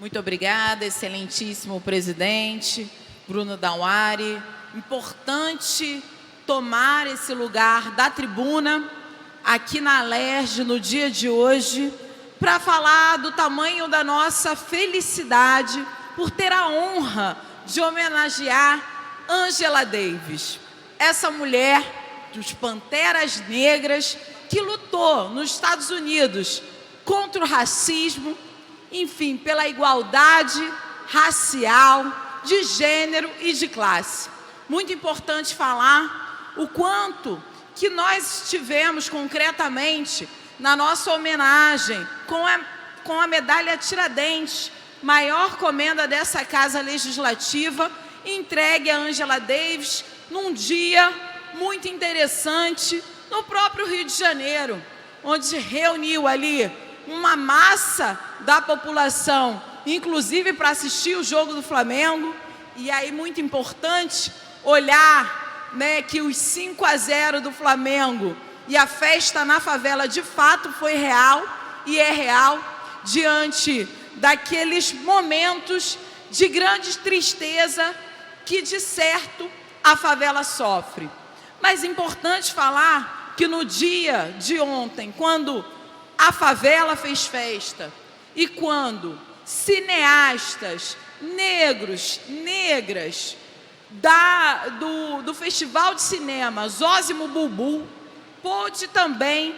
Muito obrigada, excelentíssimo presidente Bruno Dauari. Importante tomar esse lugar da tribuna aqui na Alerj no dia de hoje para falar do tamanho da nossa felicidade por ter a honra de homenagear Angela Davis, essa mulher dos Panteras Negras que lutou nos Estados Unidos contra o racismo, enfim, pela igualdade racial, de gênero e de classe. Muito importante falar o quanto que nós tivemos concretamente na nossa homenagem com a medalha Tiradentes, maior comenda dessa Casa Legislativa, entregue a Angela Davis num dia muito interessante no próprio Rio de Janeiro, onde reuniu ali uma massa da população, inclusive para assistir o jogo do Flamengo. E aí muito importante olhar, que os 5-0 do Flamengo e a festa na favela de fato foi real e é real diante daqueles momentos de grande tristeza que de certo a favela sofre. Mas é importante falar que no dia de ontem, quando a favela fez festa e quando cineastas negros, negras do Festival de Cinema Zósimo Bulbul pôde também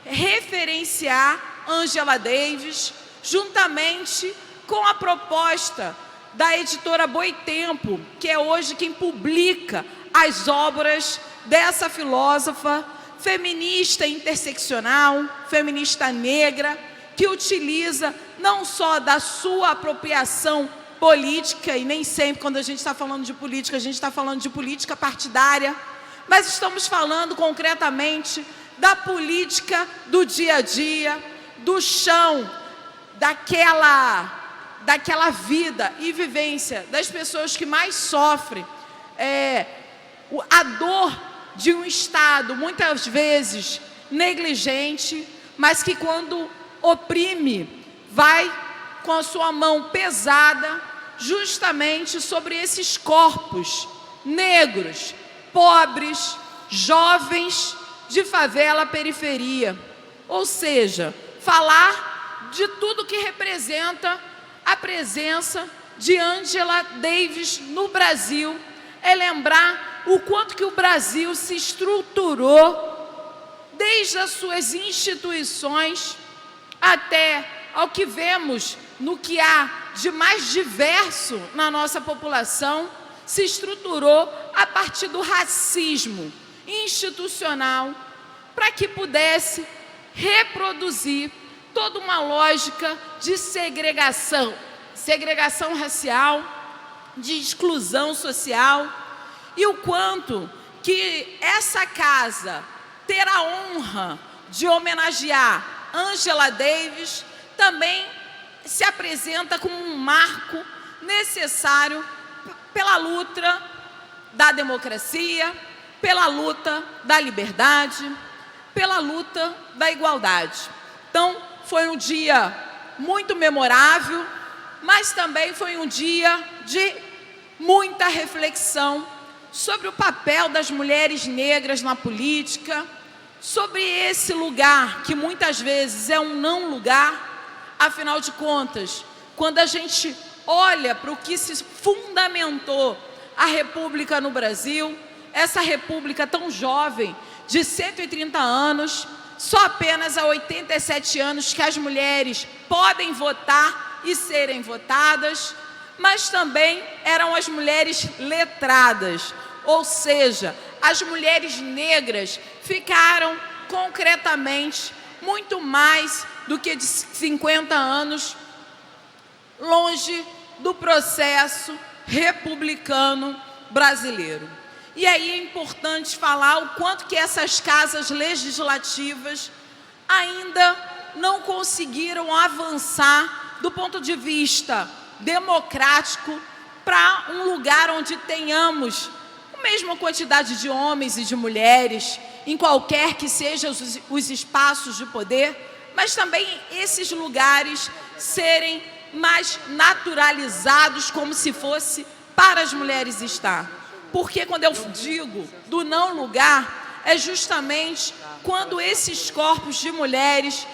referenciar Angela Davis, juntamente com a proposta da editora Boitempo, que é hoje quem publica as obras dessa filósofa feminista interseccional, feminista negra, que utiliza não só da sua apropriação política, e nem sempre quando a gente está falando de política, a gente está falando de política partidária, mas estamos falando concretamente da política do dia a dia, do chão, daquela vida e vivência das pessoas que mais sofrem a dor de um Estado, muitas vezes negligente, mas que quando oprime, vai com a sua mão pesada justamente sobre esses corpos negros, pobres, jovens de favela periferia. Ou seja, falar de tudo que representa a presença de Angela Davis no Brasil é lembrar o quanto que o Brasil se estruturou desde as suas instituições até ao que vemos no que há de mais diverso na nossa população, se estruturou a partir do racismo institucional para que pudesse reproduzir toda uma lógica de segregação racial, de exclusão social, e o quanto que essa casa ter a honra de homenagear Angela Davis também se apresenta como um marco necessário pela luta da democracia, pela luta da liberdade, pela luta da igualdade. Então, foi um dia muito memorável, mas também foi um dia de muita reflexão sobre o papel das mulheres negras na política, sobre esse lugar que muitas vezes é um não lugar. Afinal de contas, quando a gente olha para o que se fundamentou a República no Brasil, essa República tão jovem, de 130 anos, só apenas há 87 anos que as mulheres podem votar e serem votadas, mas também eram as mulheres letradas, ou seja, as mulheres negras ficaram concretamente muito mais do que de 50 anos longe do processo republicano brasileiro. E aí é importante falar o quanto que essas casas legislativas ainda não conseguiram avançar do ponto de vista democrático para um lugar onde tenhamos a mesma quantidade de homens e de mulheres em qualquer que sejam os espaços de poder, mas também esses lugares serem mas naturalizados como se fosse para as mulheres estar. Porque quando eu digo do não lugar, é justamente quando esses corpos de mulheres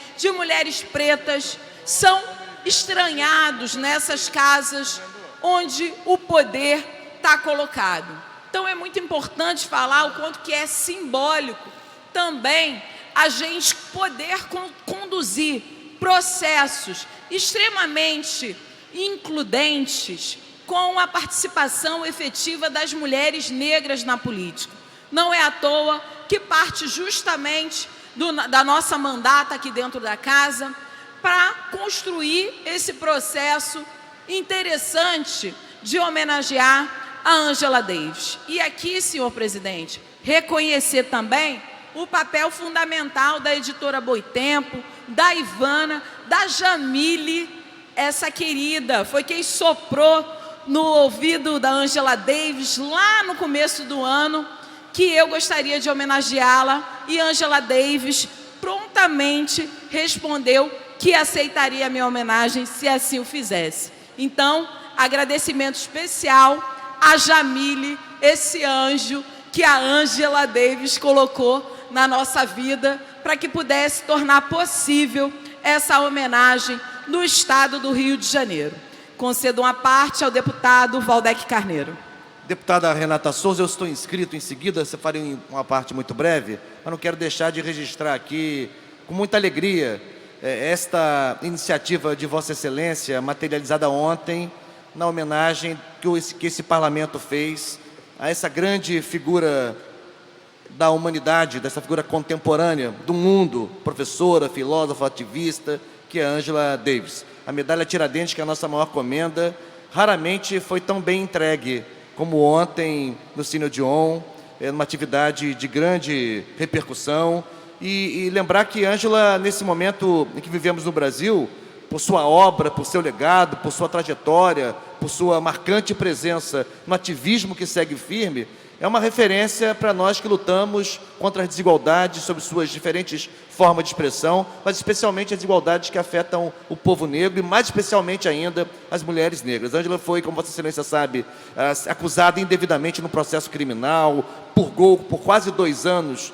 pretas, são estranhados nessas casas onde o poder está colocado. Então é muito importante falar o quanto que é simbólico também a gente poder conduzir processos extremamente includentes com a participação efetiva das mulheres negras na política. Não é à toa que parte justamente da nossa mandata aqui dentro da casa para construir esse processo interessante de homenagear a Angela Davis. E aqui, senhor presidente, reconhecer também o papel fundamental da editora Boitempo, da Ivana, da Jamile, essa querida, foi quem soprou no ouvido da Angela Davis lá no começo do ano, que eu gostaria de homenageá-la, e Angela Davis prontamente respondeu que aceitaria a minha homenagem se assim o fizesse. Então, agradecimento especial a Jamile, esse anjo que a Angela Davis colocou na nossa vida para que pudesse tornar possível essa homenagem no estado do Rio de Janeiro. Concedo uma parte ao deputado Valdec Carneiro. Deputada Renata Souza, eu estou inscrito em seguida, você faria uma parte muito breve, mas não quero deixar de registrar aqui, com muita alegria, esta iniciativa de Vossa Excelência, materializada ontem, na homenagem que esse parlamento fez a essa grande figura da humanidade, dessa figura contemporânea do mundo, professora, filósofa, ativista, que é Angela Davis. A medalha Tiradentes, que é a nossa maior comenda, raramente foi tão bem entregue como ontem no Cine Odeon, numa atividade de grande repercussão. E lembrar que Angela, nesse momento em que vivemos no Brasil, por sua obra, por seu legado, por sua trajetória, por sua marcante presença no ativismo que segue firme, é uma referência para nós que lutamos contra as desigualdades sob suas diferentes formas de expressão, mas especialmente as desigualdades que afetam o povo negro e mais especialmente ainda as mulheres negras. Angela foi, como Vossa Excelência sabe, acusada indevidamente no processo criminal, purgou por quase 2 anos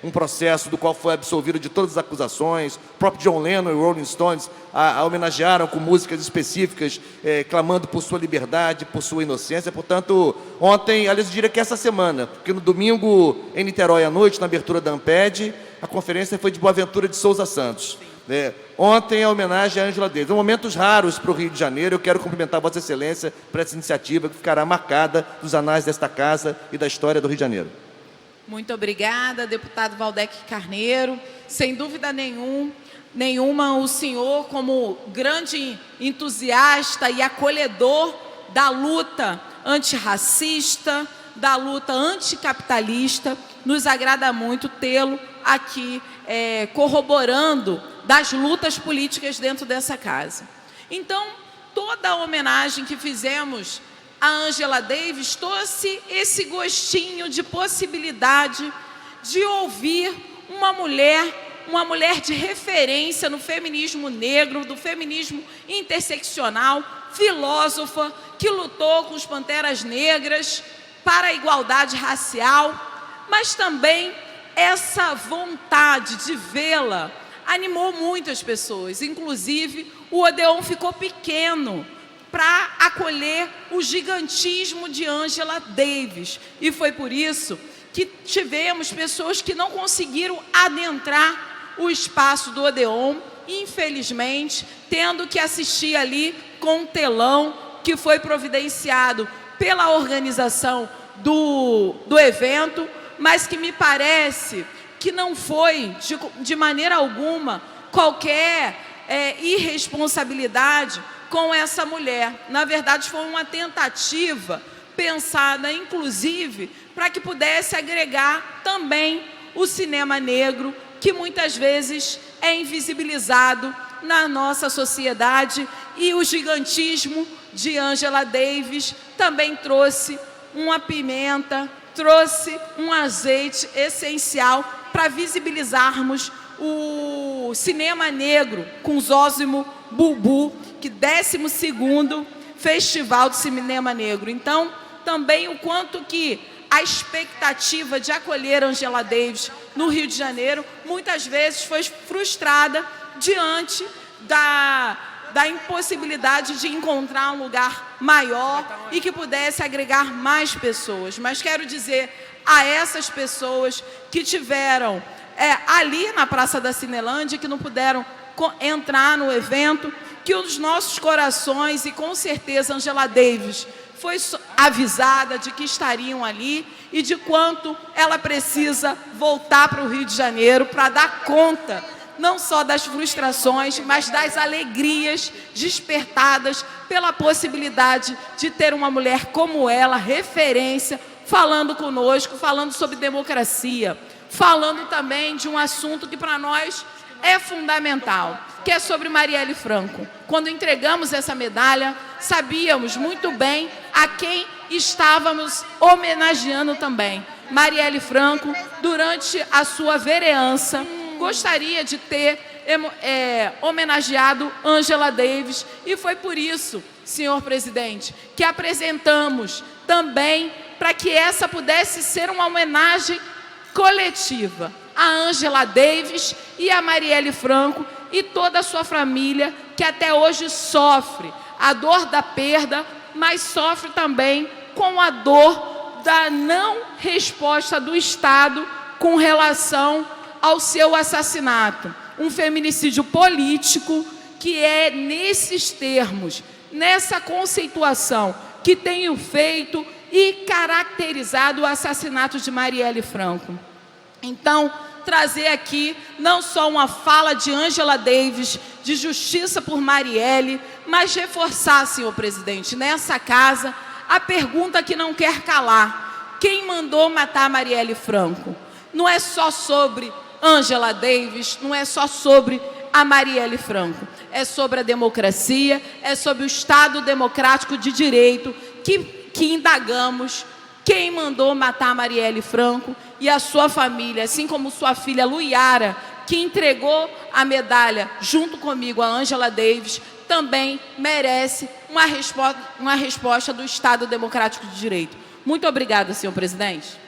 um processo do qual foi absolvido de todas as acusações. O próprio John Lennon e Rolling Stones a homenagearam com músicas específicas, clamando por sua liberdade, por sua inocência. Portanto, ontem, aliás, eu diria que essa semana, porque no domingo em Niterói à noite, na abertura da Amped, a conferência foi de Boaventura de Souza Santos. Ontem a homenagem a Angela Davis. Em momentos raros para o Rio de Janeiro, eu quero cumprimentar Vossa Excelência por essa iniciativa que ficará marcada nos anais desta casa e da história do Rio de Janeiro. Muito obrigada, deputado Valdec Carneiro. Sem dúvida nenhuma, o senhor, como grande entusiasta e acolhedor da luta antirracista, da luta anticapitalista, nos agrada muito tê-lo aqui corroborando das lutas políticas dentro dessa casa. Então, toda a homenagem que fizemos a Angela Davis trouxe esse gostinho de possibilidade de ouvir uma mulher de referência no feminismo negro, do feminismo interseccional, filósofa, que lutou com os Panteras Negras para a igualdade racial, mas também essa vontade de vê-la animou muitas pessoas, inclusive o Odeon ficou pequeno para acolher o gigantismo de Angela Davis. E foi por isso que tivemos pessoas que não conseguiram adentrar o espaço do Odeon, infelizmente, tendo que assistir ali com um telão que foi providenciado pela organização do evento, mas que me parece que não foi, de maneira alguma, qualquer irresponsabilidade com essa mulher. Na verdade, foi uma tentativa pensada, inclusive, para que pudesse agregar também o cinema negro, que muitas vezes é invisibilizado na nossa sociedade, e o gigantismo de Angela Davis também trouxe uma pimenta, trouxe um azeite essencial para visibilizarmos o cinema negro com Zósimo Bubu, PUC, 12º Festival de Cinema Negro. Então, também o quanto que a expectativa de acolher Angela Davis no Rio de Janeiro, muitas vezes foi frustrada diante da impossibilidade de encontrar um lugar maior e que pudesse agregar mais pessoas. Mas quero dizer a essas pessoas que tiveram ali na Praça da Cinelândia, que não puderam entrar no evento, que os nossos corações, e com certeza Angela Davis foi avisada de que estariam ali e de quanto ela precisa voltar para o Rio de Janeiro para dar conta não só das frustrações, mas das alegrias despertadas pela possibilidade de ter uma mulher como ela, referência, falando conosco, falando sobre democracia, falando também de um assunto que para nós é fundamental, que é sobre Marielle Franco. Quando entregamos essa medalha, sabíamos muito bem a quem estávamos homenageando também. Marielle Franco, durante a sua vereança, gostaria de ter homenageado Angela Davis, e foi por isso, senhor presidente, que apresentamos também para que essa pudesse ser uma homenagem coletiva a Angela Davis e a Marielle Franco e toda a sua família, que até hoje sofre a dor da perda, mas sofre também com a dor da não resposta do Estado com relação ao seu assassinato. Um feminicídio político que é nesses termos, nessa conceituação, que tem feito e caracterizado o assassinato de Marielle Franco. Então, trazer aqui não só uma fala de Angela Davis, de justiça por Marielle, mas reforçar, senhor presidente, nessa casa, a pergunta que não quer calar: quem mandou matar Marielle Franco? Não é só sobre Angela Davis, não é só sobre a Marielle Franco, é sobre a democracia, é sobre o Estado democrático de direito que indagamos. Quem mandou matar Marielle Franco e a sua família, assim como sua filha Luiara, que entregou a medalha junto comigo a Angela Davis, também merece uma resposta do Estado Democrático de Direito. Muito obrigada, senhor presidente.